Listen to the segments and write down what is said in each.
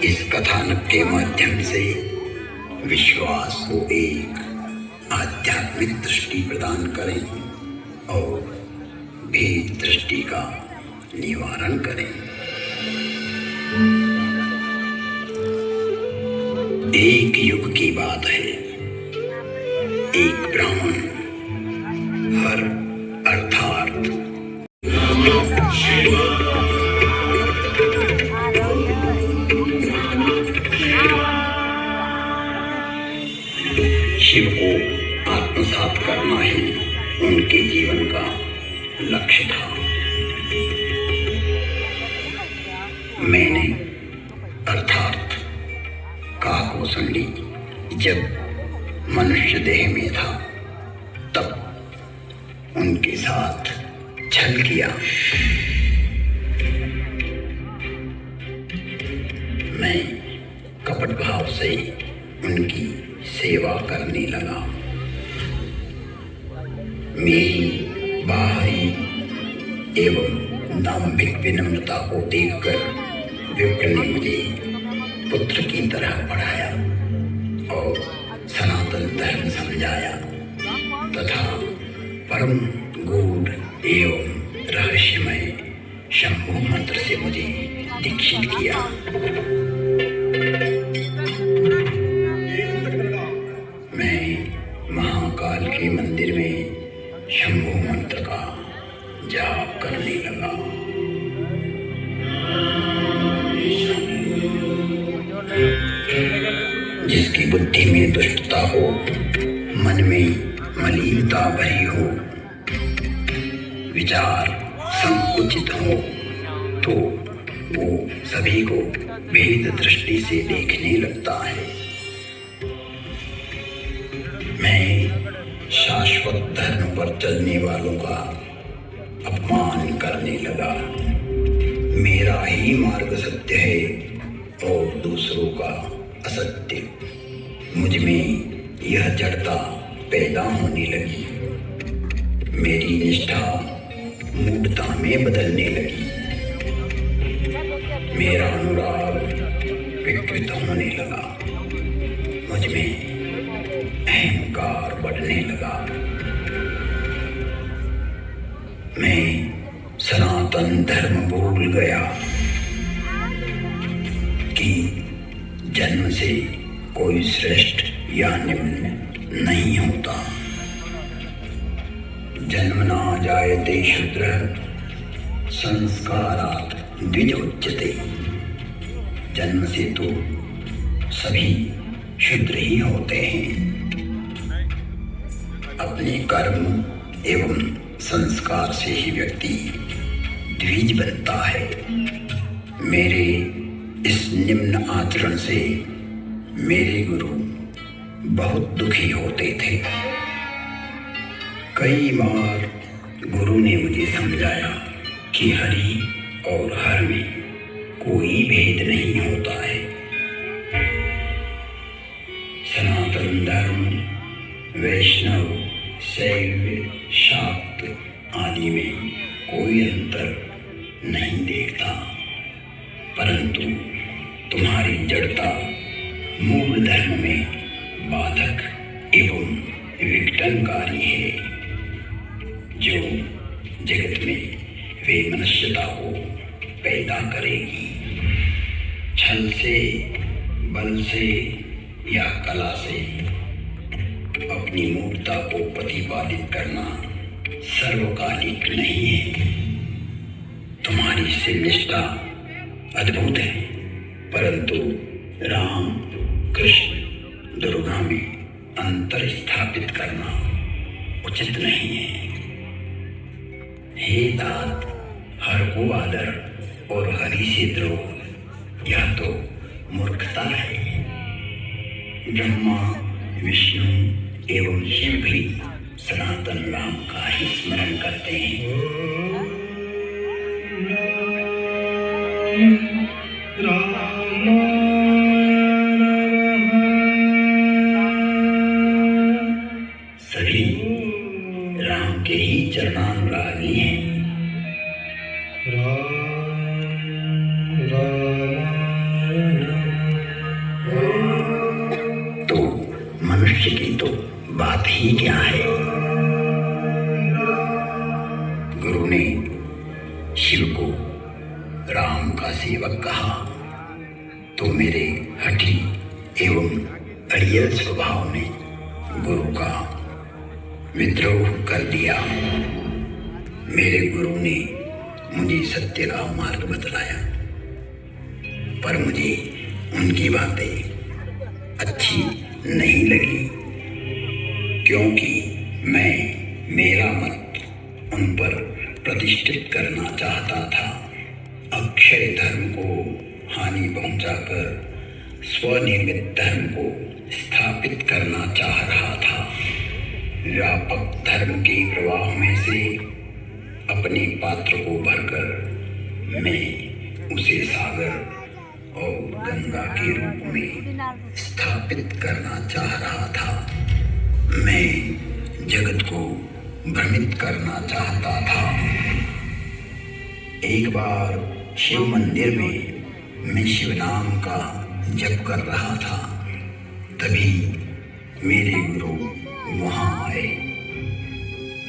इस कथानक के माध्यम से विश्वास को एक आध्यात्मिक दृष्टि प्रदान करें और भेद दृष्टि का निवारण करें। एक युग की बात है, एक ब्राह्मण हर अर्थात शिव को आत्मसात करना ही उनके जीवन का लक्ष्य था। मैंने अर्थात काकभूषणी जब मनुष्य देह में था तब उनके साथ छल किया। मैं कपट भाव से उनकी सेवा करने लगा। मेरी बाहरी एवं दाम्भिक विनम्रता को देखकर विप्र ने मुझे पुत्र की तरह पढ़ाया और सनातन धर्म समझाया तथा परम गूढ़ एवं रहस्यमय शंभु मंत्र से मुझे दीक्षित किया। मैं महाकाल के मंदिर में शंभु मंत्र का जाप करने लगा। जिसकी बुद्धि में दुष्टता हो, मन में मलिनता भरी हो, विचार संकुचित हो, तो वो सभी को भेद दृष्टि से देखने लगता है। मैं शाश्वत धर्म पर चलने वालों का अपमान करने लगा। मेरा ही मार्ग सत्य है और दूसरों का असत्य। मुझ में यह जड़ता पैदा होने लगी। मेरी निष्ठा मूढ़ता में बदलने लगी। मेरा अनुराग विकृत होने लगा। मुझ में अहंकार बढ़ने लगा। मैं सनातन धर्म भूल गया कि जन्म से कोई श्रेष्ठ या निम्न नहीं होता। जन्मना जायते शूद्रः संस्कारात् द्विज उच्यते। जन्म से तो सभी शूद्र ही होते हैं। अपने कर्म एवं संस्कार से ही व्यक्ति द्विज बनता है। मेरे इस निम्न आचरण से मेरे गुरु बहुत दुखी होते थे। कई बार गुरु ने मुझे समझाया कि हरि और हर में कोई भेद नहीं होता है। सनातन धर्म वैष्णव शैव शाक्त आदि में कोई अंतर नहीं देखता, परंतु तुम्हारी जड़ता मूल धर्म में बाधक एवं विघटनकारी है, जो जगत में वे मनुष्यता को पैदा करेगी। छल से, बल से या कला से अपनी मूर्खता को प्रतिपादित करना सर्वकालिक नहीं है। तुम्हारी शिव निष्ठा अद्भुत है, परंतु राम कृष्ण दुर्गा में अंतर स्थापित करना उचित नहीं है। हे तात, हर को आदर और हरि से द्रोह यह तो मूर्खता है। ब्रह्मा विष्णु एवं शिव भी सनातन राम का ही स्मरण करते हैं। सभी राम के ही चरणानुरागी हैं। तो मनुष्य की तो बात ही क्या है। गुरु ने शिव को राम का सेवक कहा तो मेरे हठी एवं अड़ियल स्वभाव ने गुरु का विद्रोह कर दिया। मेरे गुरु ने मुझे सत्य का मार्ग बतलाया, पर मुझे उनकी बातें अच्छी नहीं लगी, क्योंकि मैं मेरा मत उन पर प्रतिष्ठित करना चाहता था। अक्षय धर्म को हानि पहुंचाकर स्वनिर्मित धर्म को स्थापित करना चाह रहा था। व्यापक धर्म के प्रवाह में से अपने पात्र को भरकर मैं उसे सागर और गंगा के रूप में स्थापित करना चाह रहा था। मैं जगत को भ्रमित करना चाहता था। एक बार शिव मंदिर में मैं शिव नाम का जप कर रहा था, तभी मेरे गुरु वहां आए।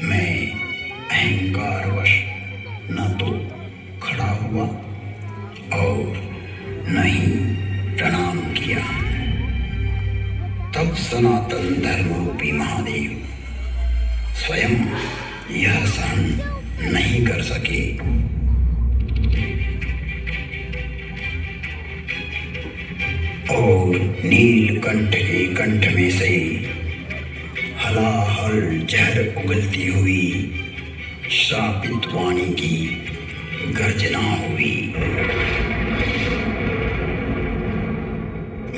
मैं अहंकारवश न तो खड़ा हुआ और न ही प्रणाम किया। तब सनातन धर्म रूपी महादेव स्वयं यह सहन नहीं कर सके। और नीलकंठ के कंठ में से हलाहल जहर उगलती हुई श्रापित वाणी की गर्जना हुई।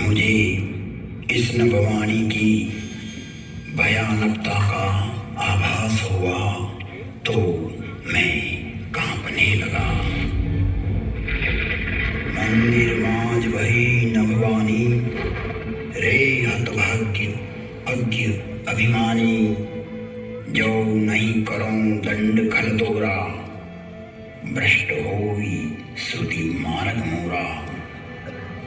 मुझे इस नभवाणी की भयानकता का आभास हुआ तो मैं कांपने लगा। मंदिर माज भई नभवानी, रे हतभाग्य अज्ञ अभिमानी, जो नहीं करऊं दंड खल तोरा, भ्रष्ट होई श्रुति मार्ग मोरा।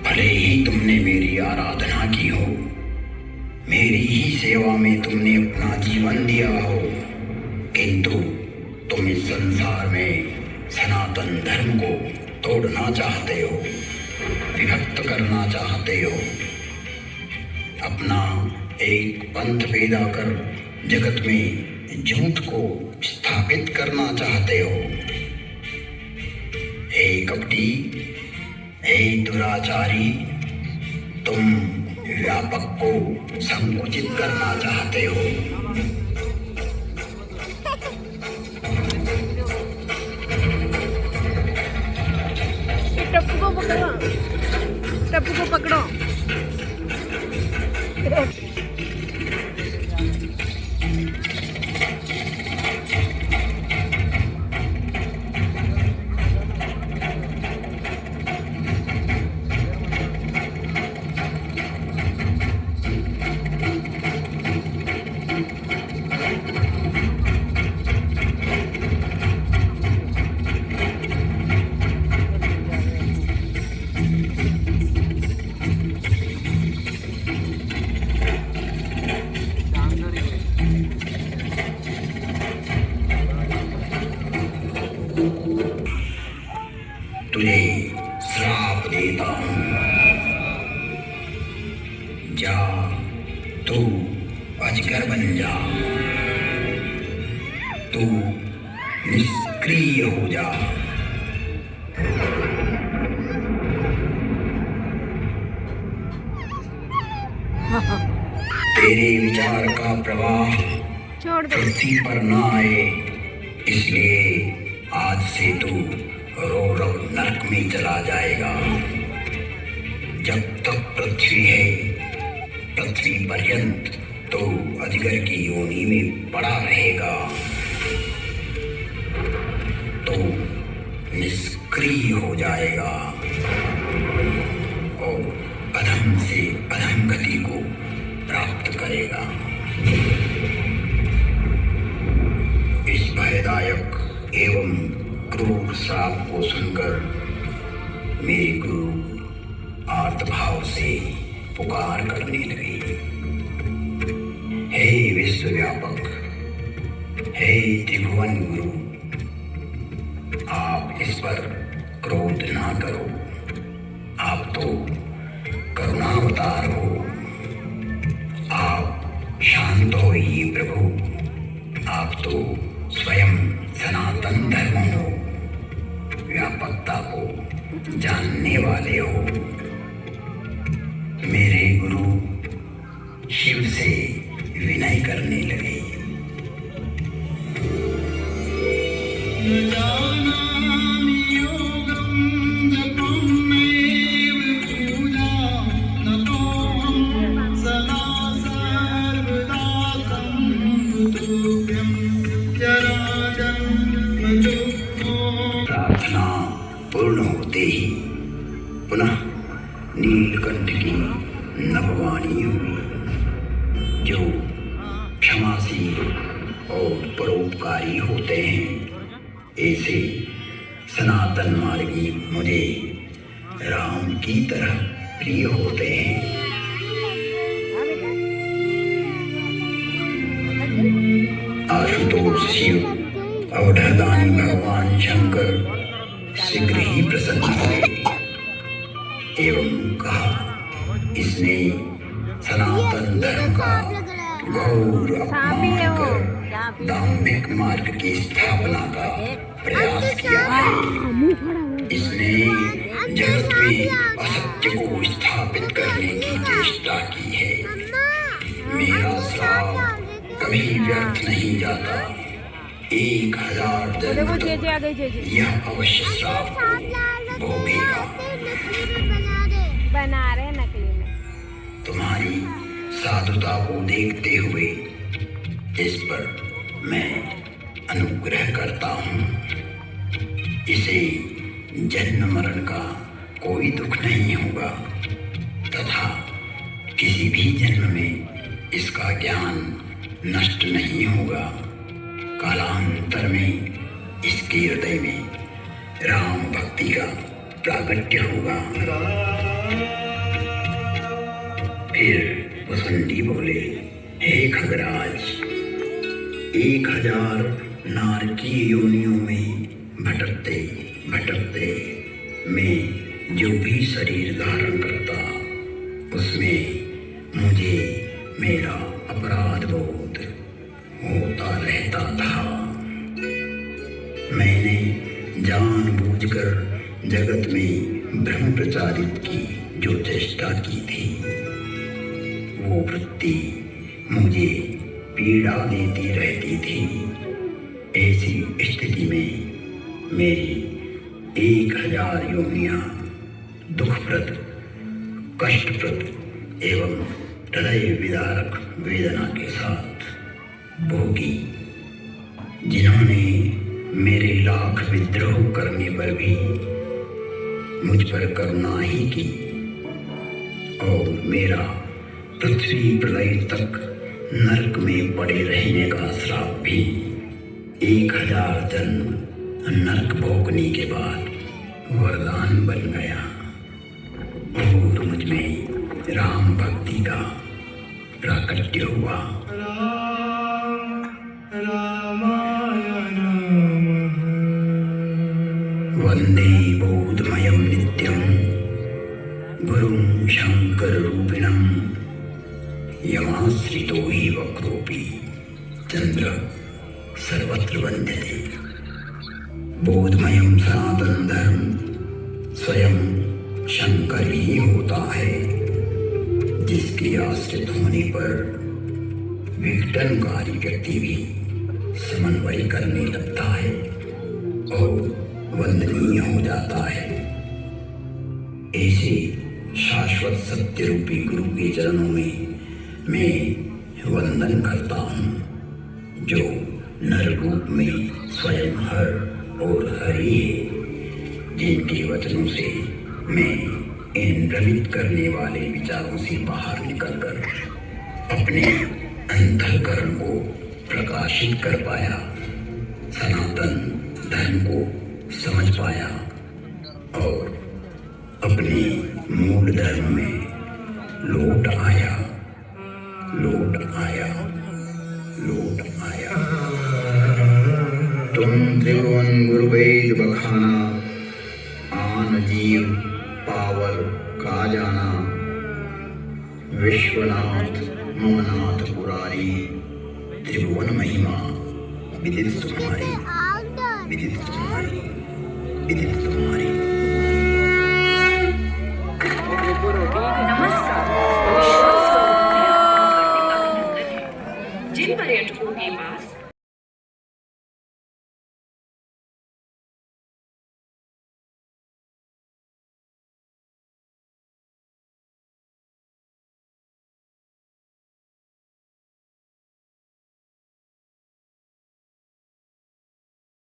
भले ही तुमने मेरी आराधना की हो, मेरी ही सेवा में तुमने अपना जीवन दिया हो, किंतु तुम इस संसार में सनातन धर्म को तोड़ना चाहते हो, विभक्त करना चाहते हो, अपना एक पंथ पैदा कर जगत में झूठ को स्थापित करना चाहते हो। हे कपटी, हे दुराचारी, तुम व्यापक को संकुचित करना चाहते हो। टप्पू को पकड़ो, टप्पू को पकड़ो। तुझे श्राप देता हूं, जा तू अजगर बन जा, तू निष्क्रिय हो जा। तेरे विचार का प्रवाह पृथ्वी पर न आए, इसलिए आज से तू रौरव नरक में चला जाएगा। जब तक पृथ्वी है, पृथ्वी पर्यंत तो अजगर की योनि में पड़ा रहेगा। तो निष्क्रिय हो जाएगा और अधम से अधम गति को प्राप्त करेगा। इस भयदायक एवं क्रूर श्राप को सुनकर मेरे गुरु आर्तभाव से पुकार करने लगे, हे विश्वव्यापक, हे त्रिभुवन गुरु, आप इस पर क्रोध ना करो, आप तो करुणावतार हो, आप शांत होइए प्रभु, आप तो स्वयं सनातन धर्म हो, व्यापकता को जानने वाले हो। मेरे गुरु शिव से विनय करने लगे, प्रार्थना पूर्ण होते ही पुनः नीलकंठ की नभवाणी हुई, जो क्षमाशील और परोपकारी होते हैं। ऐसे सनातन मार्गी मुझे राम की तरह प्रिय होते हैं। आशुतोष शिव अवधदानी भगवान शंकर शीघ्र ही प्रसन्न हुए एवं कहा, इसने सनातन धर्म का घोर अपमान कर दाम्भिक मार्ग की स्थापना का प्रयास किया है। इसने जगत में असत्य को स्थापित करने की चेष्टा की है। मेरा श्राप कभी व्यर्थ नहीं जाता, 1000 जन्म तक यह अवश्य श्राप को भोगेगा। बना रहे नकली में। तुम्हारी साधुता को देखते हुए इस पर मैं अनुग्रह करता हूँ। इसे जन्म मरण का कोई दुख नहीं होगा तथा किसी भी जन्म में इसका ज्ञान नष्ट नहीं होगा। कालांतर में इसके हृदय में राम भक्ति का प्रागट्य होगा। फिर वसुंडी बोले, हे खगराज, 1000 नारकीय योनियों में भटकते भटकते मैं जो भी शरीर धारण करता, उसमें मुझे मेरा अपराध बोध होता रहता था। मैंने जानबूझकर जगत में भ्रम प्रचारित की जो चेष्टा की थी, वो वृत्ति मुझे पीड़ा देती रहती थी। ऐसी स्थिति में मेरी 1000 योनियां दुखप्रद, कष्टप्रद एवं हृदय विदारक वेदना के साथ भोगी। जिन्होंने मेरे लाख विद्रोह करने पर भी मुझ पर करुणा ही की और मेरा पृथ्वी प्रलय तक नरक में पड़े रहने का श्राप भी 1000 जन्म नरक भोगने के बाद वरदान बन गया और मुझ में राम भक्ति का प्राकट्य हुआ। वंदे बोधमयं नित्यं गुरुं शंकर रूपिणं यमाश्रितो हि वक्रोऽपि चंद्र सर्वत्र वंद्यते। बोधमयं सनातन धर्म स्वयं शंकर ही होता है, जिसके आश्रित होने पर विघटनकारी व्यक्ति भी समन्वय करने लगता है और वंदनीय हो जाता है। ऐसे शाश्वत सत्य रूपी गुरु के चरणों में मैं वंदन करता हूँ, जो नर रूप में स्वयं हर और हरि है, जिनके वचनों से मैं इन भ्रमित करने वाले विचारों से बाहर निकलकर अपने अंतःकरण को प्रकाशित कर पाया, सनातन धर्म को समझ पाया और अपने मूल धर्म में लौट आया, लौट आया, लौट आया। तुम त्रिभुवन गुरु वेद बखाना, आन जीव पावर का जाना। विश्वनाथ ममनाथ पुरारी, त्रिभुवन महिमा विदित तुम्हारी, विदित तुम्हारी, विदित तुम्हारी।